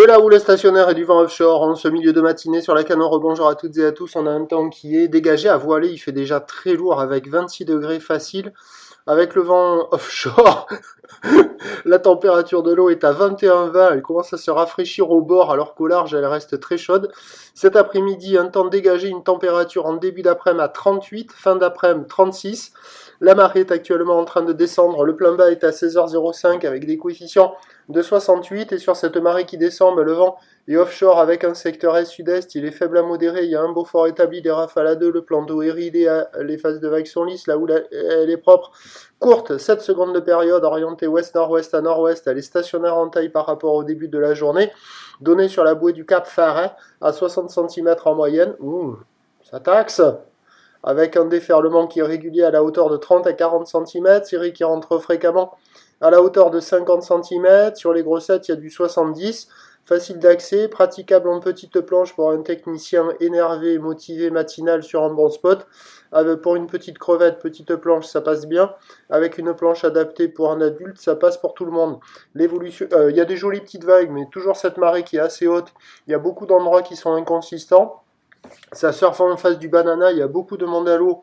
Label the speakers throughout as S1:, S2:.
S1: De la houle stationnaire et du vent offshore en ce milieu de matinée sur la Canon. Rebonjour à toutes et à tous. On a un temps qui est dégagé à voiler. Il fait déjà très lourd avec 26 degrés facile. Avec le vent offshore, la température de l'eau est à 21-20. Elle commence à se rafraîchir au bord alors qu'au large elle reste très chaude. Cet après-midi, un temps dégagé, une température en début d'après-midi à 38, fin d'après-midi 36. La marée est actuellement en train de descendre. Le plein bas est à 16h05 avec des coefficients de 68. Et sur cette marée qui descend, le vent est offshore avec un secteur est-sud-est. Il est faible à modéré. Il y a un beau fort établi, des rafales à 2. Le plan d'eau est ridé. Les phases de vagues sont lisses. La houle elle est propre. Courte, 7 secondes de période, orientée ouest-nord-ouest à nord-ouest. Elle est stationnaire en taille par rapport au début de la journée. Donnée sur la bouée du Cap Ferret à 60 cm en moyenne. Ouh, ça taxe! Avec un déferlement qui est régulier à la hauteur de 30 à 40 cm, série qui rentre fréquemment à la hauteur de 50 cm, sur les grossettes il y a du 70, facile d'accès, praticable en petite planche pour un technicien énervé, motivé, matinal sur un bon spot. Pour une petite crevette, petite planche, ça passe bien. Avec une planche adaptée pour un adulte, ça passe pour tout le monde. L'évolution, il y a des jolies petites vagues, mais toujours cette marée qui est assez haute. Il y a beaucoup d'endroits qui sont inconsistants. Ça surfe en face du banana, il y a beaucoup de monde à l'eau,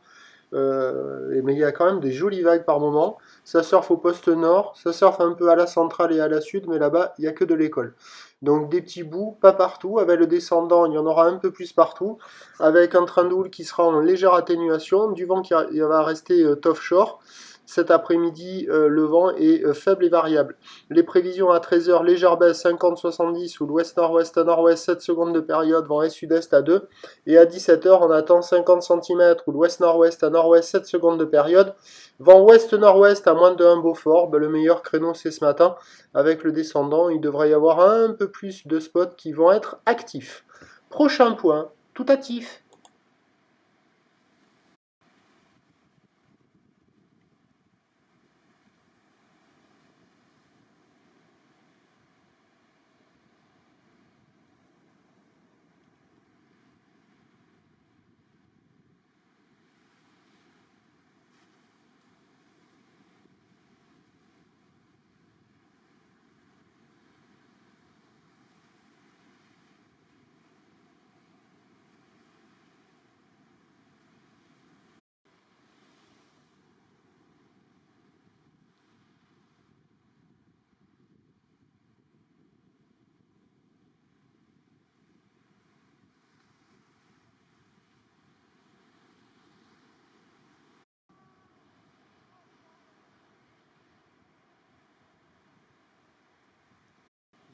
S1: mais il y a quand même des jolies vagues par moment. Ça surfe au poste nord, ça surfe un peu à la centrale et à la sud, mais là-bas, il n'y a que de l'école. Donc des petits bouts, pas partout. Avec le descendant, il y en aura un peu plus partout. Avec un train de houle qui sera en légère atténuation, du vent qui va rester offshore. Cet après-midi, le vent est faible et variable. Les prévisions à 13h, légère baisse 50-70 ou l'ouest-nord-ouest à nord-ouest, 7 secondes de période, vent est-sud-est à 2. Et à 17h, on attend 50 cm ou l'ouest-nord-ouest à nord-ouest, 7 secondes de période. Vent ouest-nord-ouest à moins de 1 Beaufort. Le meilleur créneau c'est ce matin. Avec le descendant, il devrait y avoir un peu plus de spots qui vont être actifs. Prochain point, tout actif.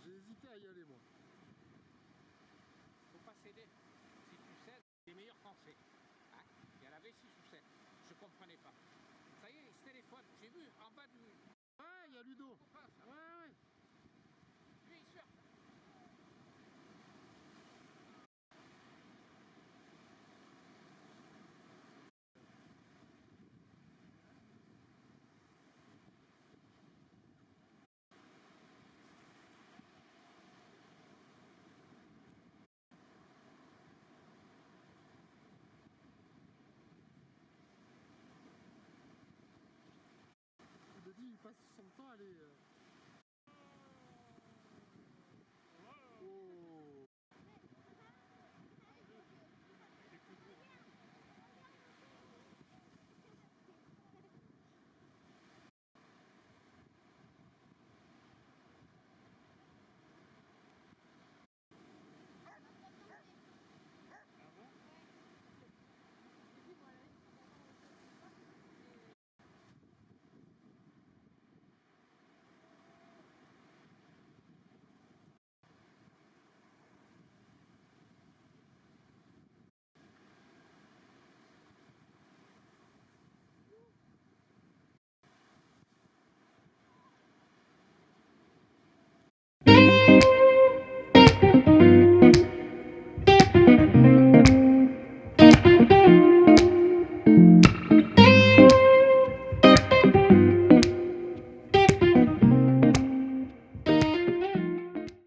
S1: J'ai hésité à y aller moi.
S2: Faut pas céder. Si tu cèdes, les meilleurs français. Ah, il y en avait 6 ou 7. Je comprenais pas. Ça y est, ce téléphone, j'ai vu en bas du.
S1: Ouais, il y a Ludo. Ouais, ouais.
S2: Lui, il surfe.
S1: Il me dit, il passe son temps à aller